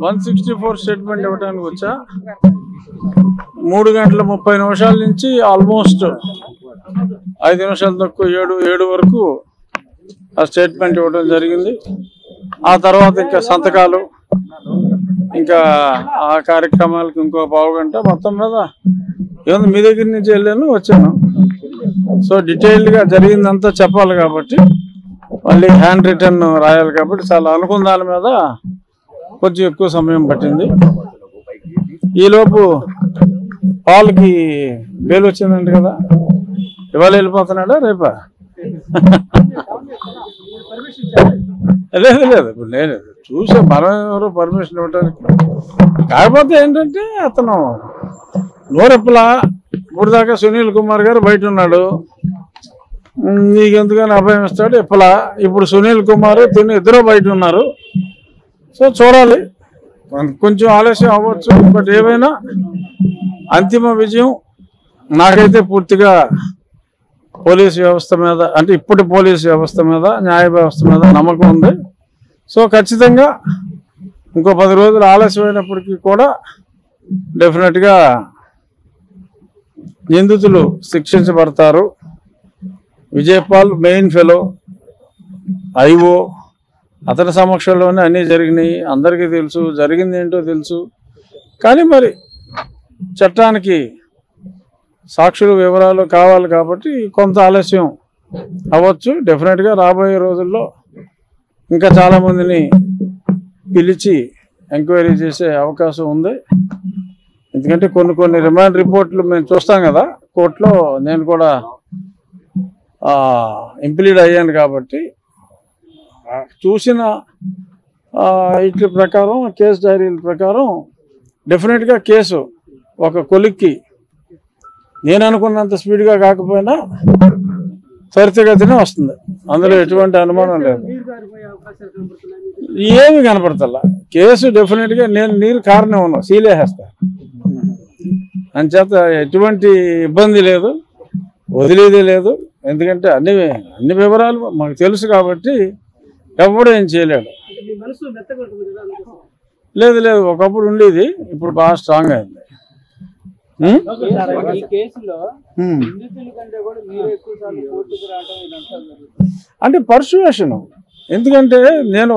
164 statement ఇవ్వడానికి వచ్చా. 3 గంటల 30 నిమిషాల నుంచి ఆల్మోస్ట్ 5 నిమిషాలు తక్కువ 7 వరకు ఆ స్టేట్మెంట్ ఇవ్వడం జరిగింది. ఆ తర్వాత ఇంకా సంతకాలు, ఇంకా ఆ కార్యక్రమాలకు ఇంకో పావు గంట. మొత్తం మీద ఏమన్నా మీ దగ్గర నుంచి వెళ్ళాను వచ్చాను. సో డీటెయిల్డ్గా జరిగిందంతా చెప్పాలి కాబట్టి, మళ్ళీ హ్యాండ్ రిటర్న్ రాయాలి కాబట్టి చాలా అనుకున్న మీద కొంచెం ఎక్కువ సమయం పట్టింది. ఈలోపు పాల్కి బెయిల్ వచ్చిందంట కదా, ఇవాళ వెళ్ళిపోతున్నాడా రేపా? లేదు ఇప్పుడు నేను చూసే మనం ఎవరో పర్మిషన్ ఇవ్వడానికి. కాకపోతే ఏంటంటే అతను నోరెప్పలా ఇప్పుడు దాకా సునీల్ కుమార్ గారు బయట ఉన్నాడు, నీకెందుకని అభయం ఇస్తాడు ఎప్పలా. ఇప్పుడు సునీల్ కుమార్ తిని ఇద్దరు బయట ఉన్నారు. సో చూడాలి, కొంచెం ఆలస్యం అవ్వచ్చు. బట్ ఏమైనా అంతిమ విజయం నాకైతే పూర్తిగా పోలీస్ వ్యవస్థ మీద, అంటే ఇప్పటి పోలీస్ వ్యవస్థ మీద, న్యాయ వ్యవస్థ మీద నమ్మకం ఉంది. సో ఖచ్చితంగా ఇంకో 10 రోజులు ఆలస్యమైనప్పటికీ కూడా డెఫినెట్గా నిందితులు శిక్షించబడతారు. విజయపాల్ మెయిన్ ఫెలో, ఐఓ, అతని సమక్షంలోనే అన్నీ జరిగినాయి. అందరికీ తెలుసు, జరిగింది ఏంటో తెలుసు. కానీ మరి చట్టానికి సాక్షుల వివరాలు కావాలి కాబట్టి కొంత ఆలస్యం అవ్వచ్చు. డెఫినెట్గా రాబోయే రోజుల్లో ఇంకా చాలామందిని పిలిచి ఎంక్వైరీ చేసే అవకాశం ఉంది. ఎందుకంటే కొన్ని రిమాండ్ రిపోర్ట్లు మేము చూస్తాం కదా కోర్టులో. నేను కూడా ఇంప్లీడ్ అయ్యాను కాబట్టి చూసిన వీటి ప్రకారం, కేసు డైరీల ప్రకారం డెఫినెట్గా కేసు ఒక కొలిక్కి నేను అనుకున్నంత స్పీడ్గా కాకపోయినా త్వరితగతినే వస్తుంది. అందులో ఎటువంటి అనుమానం లేదు. ఏమి కనపడతల్లా కేసు డెఫినెట్గా నేను నీరు కారణం ఉన్నాను, సీలేసేస్తా. అంచేత ఎటువంటి ఇబ్బంది లేదు, వదిలేదే లేదు. ఎందుకంటే అన్ని వివరాలు మాకు తెలుసు కాబట్టి ఎవడు ఏం చేయలేడు. లేదు ఒకప్పుడు ఉండేది, ఇప్పుడు బాగా స్ట్రాంగ్ అయింది. అంటే పర్సువేషన్. ఎందుకంటే నేను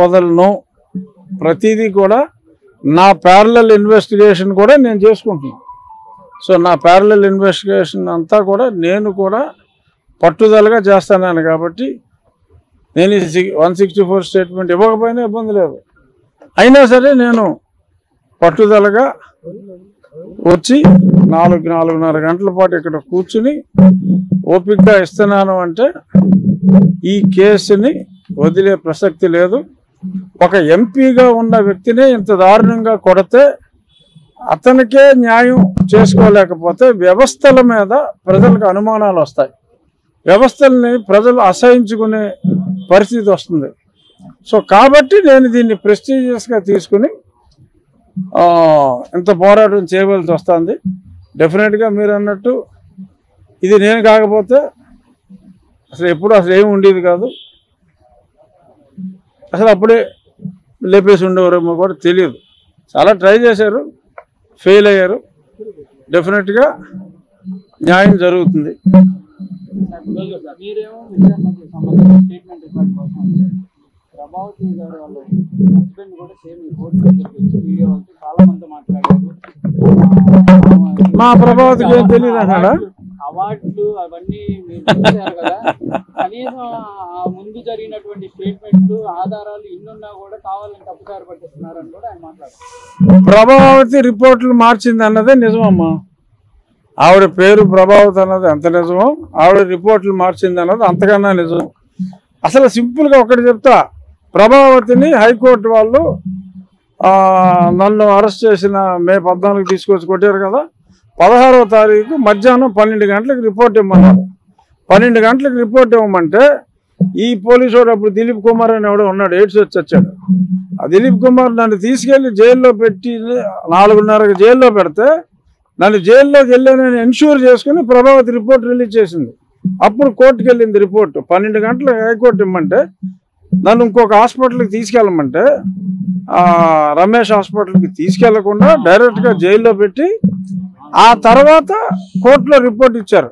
వదలను ప్రతిదీ కూడా. నా ప్యారలల్ ఇన్వెస్టిగేషన్ కూడా నేను చేసుకుంటున్నాను. సో నా ప్యారలల్ ఇన్వెస్టిగేషన్ అంతా కూడా నేను కూడా పట్టుదలగా చేస్తాను కాబట్టి నేను 164 స్టేట్మెంట్ ఇవ్వకపోయినా ఇబ్బంది లేదు. అయినా సరే నేను పట్టుదలగా వచ్చి 4-4.5 గంటల పాటు ఇక్కడ కూర్చుని ఓపికగా ఇస్తున్నాను. అంటే ఈ కేసుని వదిలే ప్రసక్తి లేదు. ఒక ఎంపీగా ఉన్న వ్యక్తిని ఇంత దారుణంగా కొడితే అతనికే న్యాయం చేసుకోలేకపోతే వ్యవస్థల మీద ప్రజలకు అనుమానాలు వస్తాయి. వ్యవస్థల్ని ప్రజలు అసహించుకునే పరిస్థితి వస్తుంది. సో కాబట్టి నేను దీన్ని ప్రెస్టీజియస్గా తీసుకుని ఇంత పోరాటం చేయవలసి వస్తుంది. డెఫినెట్గా మీరు అన్నట్టు ఇది నేను కాకపోతే అసలు ఏమి ఉండేది కాదు. అసలు అప్పుడే లేపేసి ఉండేవారేమో కూడా తెలియదు. చాలా ట్రై చేశారు, ఫెయిల్ అయ్యారు. డెఫినెట్గా న్యాయం జరుగుతుంది. మా ప్రభావతికి ఏం తెలియదు అన్నాడా? అవార్డులు అవన్నీ కనీసం ముందు జరిగినటువంటి స్టేట్మెంట్లు, ఆధారాలు ఇన్నున్నా కూడా కావాలని తప్పుదారి పట్టిస్తున్నారని కూడా ఆయన మాట్లాడారు. ప్రభావతి రిపోర్ట్లు మార్చింది అన్నదే నిజమమ్మా. ఆవిడ పేరు ప్రభావతి అన్నది ఎంత నిజమో, ఆవిడ రిపోర్ట్లు మార్చింది అన్నది అంతకన్నా నిజం. అసలు సింపుల్గా ఒకటి చెప్తా, ప్రభావతిని హైకోర్టు వాళ్ళు నన్ను అరెస్ట్ చేసిన మే 14 తీసుకొచ్చి కొట్టారు కదా, 16వ తారీఖు మధ్యాహ్నం 12 గంటలకు రిపోర్ట్ ఇవ్వమన్నారు. 12 గంటలకు రిపోర్ట్ ఇవ్వమంటే ఈ పోలీసు వాడు అప్పుడు దిలీప్ కుమార్ అని ఎవడో ఉన్నాడు, ఎయిడ్స్ వచ్చి వచ్చాడు. ఆ దిలీప్ కుమార్ నన్ను తీసుకెళ్లి జైల్లో పెట్టి 4:30కి జైల్లో పెడితే నన్ను జైల్లోకి వెళ్ళానని ఎన్ష్యూర్ చేసుకుని ప్రభావతి రిపోర్ట్ రిలీజ్ చేసింది. అప్పుడు కోర్టుకు వెళ్ళింది రిపోర్టు. 12 గంటలకు హైకోర్టు ఇమ్మంటే నన్ను ఇంకొక హాస్పిటల్కి తీసుకెళ్ళమంటే రమేష్ హాస్పిటల్కి తీసుకెళ్లకుండా డైరెక్ట్గా జైల్లో పెట్టి ఆ తర్వాత కోర్టులో రిపోర్ట్ ఇచ్చారు.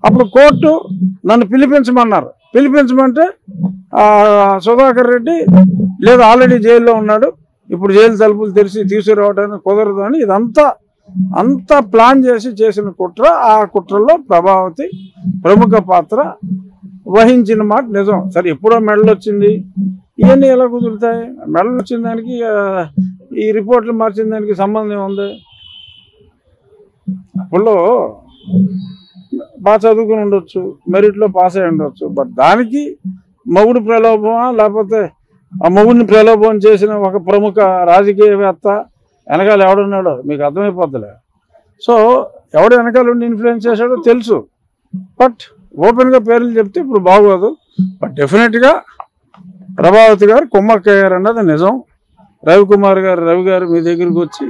అప్పుడు కోర్టు నన్ను పిలిపించమన్నారు. పిలిపించమంటే సుధాకర్ రెడ్డి లేదు ఆల్రెడీ జైల్లో ఉన్నాడు, ఇప్పుడు జైలు తలుపులు తెరిచి తీసుకురావడానికి కుదరదు అని అంతా ప్లాన్ చేసిన కుట్ర. ఆ కుట్రలో ప్రభావతి ప్రముఖ పాత్ర వహించిన మాట నిజం. సరే ఎప్పుడో మెడల్ వచ్చింది, ఇవన్నీ ఎలా కుదురుతాయి? మెడల్ వచ్చిన దానికి ఈ రిపోర్ట్లు మార్చిన దానికి సంబంధం ఉంది. అప్పుడు బాగా చదువుకుని ఉండొచ్చు, మెరిట్లో పాస్ అయి ఉండొచ్చు, బట్ దానికి మొగుడు ప్రలోభమా లేకపోతే ఆ మొగుడిని ప్రలోభం చేసిన ఒక ప్రముఖ రాజకీయవేత్త వెనకాల ఎవడున్నాడో మీకు అర్థమైపోద్దిలే. సో ఎవడు వెనకాల ఉండి ఇన్ఫ్లుయెన్స్ చేశాడో తెలుసు, బట్ ఓపెన్గా పేర్లు చెప్తే ఇప్పుడు బాగోదు. బట్ డెఫినెట్గా ప్రభావతి గారు కుమ్మక్కయ్యారు అన్నది నిజం. రవి గారు మీ దగ్గరికి వచ్చి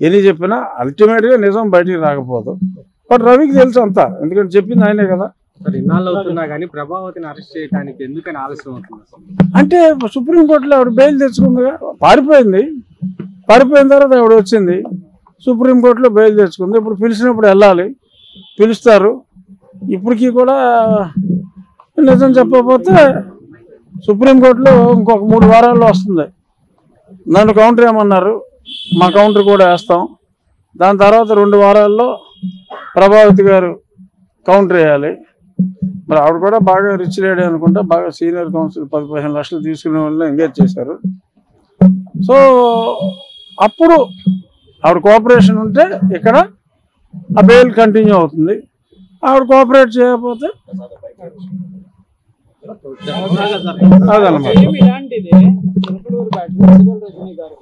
ఎన్ని చెప్పినా అల్టిమేట్గా నిజం బయటికి రాకపోదు. బట్ రవికి తెలుసు అంతా, ఎందుకంటే చెప్పింది ఆయనే కదా. ఇన్నాళ్ళు అవుతున్నా కానీ ప్రభావతిని అరెస్ట్ చేయడానికి ఎందుకని ఆలస్యం అవుతుంది అంటే సుప్రీంకోర్టులో ఆవిడ బెయిల్ తెచ్చుకుందిగా, పారిపోయిన తర్వాత ఆవిడ వచ్చింది సుప్రీంకోర్టులో బెయిల్ తెచ్చుకుంది. ఇప్పుడు పిలిచినప్పుడు వెళ్ళాలి, పిలుస్తారు. ఇప్పటికీ కూడా నిజం చెప్పకపోతే సుప్రీంకోర్టులో ఇంకొక 3 వారాల్లో వస్తుంది. నన్ను కౌంటర్ ఏమన్నారు, మా కౌంటర్ కూడా వేస్తాం. దాని తర్వాత 2 వారాల్లో ప్రభావతి గారు కౌంటర్ వేయాలి. మరి ఆవిడ కూడా బాగా రిచ్ లేడీ అనుకుంటా, బాగా సీనియర్ కౌన్సిల్ 10-15 లక్షలు తీసుకునే వాళ్ళని ఎంగేజ్ చేశారు. సో అప్పుడు ఆవిడ కోఆపరేషన్ ఉంటే ఇక్కడ ఆ బెయిల్ కంటిన్యూ అవుతుంది. ఆవిడ కోఆపరేట్ చేయకపోతే అదనమాట. ఇలాంటిది రజనీ గారు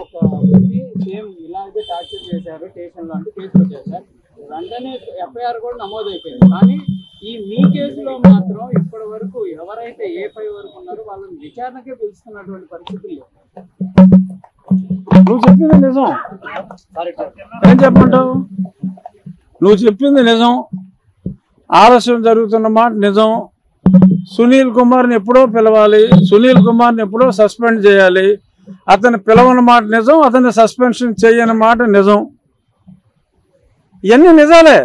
ఒక వ్యక్తి సేమ్ ఇలాగే టార్చర్ చేశారు స్టేషన్లో అంటే కేసు వచ్చేసారు, వెంటనే ఎఫ్ఐఆర్ కూడా నమోదైపోయింది. కానీ మీ కేసులో మాత్రం ఇప్పటి వరకు ఎవరైతే A5 వరకు ఉన్నారో వాళ్ళని విచారణకే పిలుస్తున్నటువంటి పరిస్థితులు. నువ్వు చెప్పింది నిజం, ఏం చెప్పమంటావు? నువ్వు చెప్పింది నిజం, ఆలస్యం జరుగుతున్న మాట నిజం. సునీల్ కుమార్ని ఎప్పుడో పిలవాలి, సునీల్ కుమార్ని ఎప్పుడో సస్పెండ్ చేయాలి. అతను పిలవని మాట నిజం, అతన్ని సస్పెన్షన్ చేయని మాట నిజం. ఇవన్నీ నిజాలే.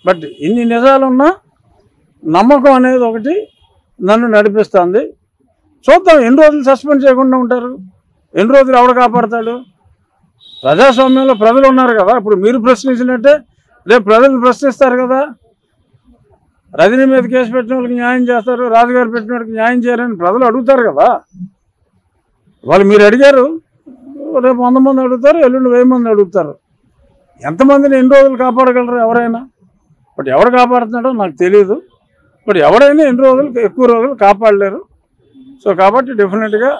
బట్ ఇన్ని నిజాలున్నా నమ్మకం అనేది ఒకటి నన్ను నడిపిస్తుంది. చూద్దాం ఎన్ని రోజులు సస్పెండ్ చేయకుండా ఉంటారు, ఎన్ని రోజులు ఎవడు కాపాడతాడు? ప్రజాస్వామ్యంలో ప్రజలు ఉన్నారు కదా. ఇప్పుడు మీరు ప్రశ్నించినట్టే రేపు ప్రజలు ప్రశ్నిస్తారు కదా. రజనీ మీద కేసు పెట్టిన వాళ్ళకి న్యాయం చేస్తారు, రాజుగారు పెట్టిన వాళ్ళకి న్యాయం చేయరని ప్రజలు అడుగుతారు కదా. వాళ్ళు మీరు అడిగారు, రేపు 100 మంది అడుగుతారు, ఎల్లుండి 1000 మంది అడుగుతారు. ఎంతమందిని ఎన్ని రోజులు కాపాడగలరు ఎవరైనా? బట్ ఎవరు కాపాడుతున్నాడో నాకు తెలియదు. బట్ ఎవరైనా ఎన్ని రోజులు ఎక్కువ రోజులు కాపాడలేరు. సో కాబట్టి డెఫినెట్గా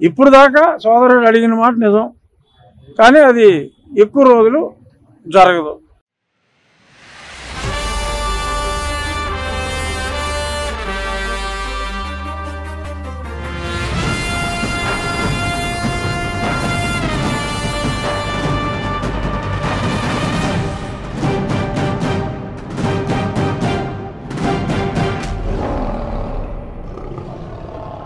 ఇప్పుడు దాకా సోదరుడు అడిగిన మాట నిజం, కానీ అది ఎక్కువ రోజులు జరగదు.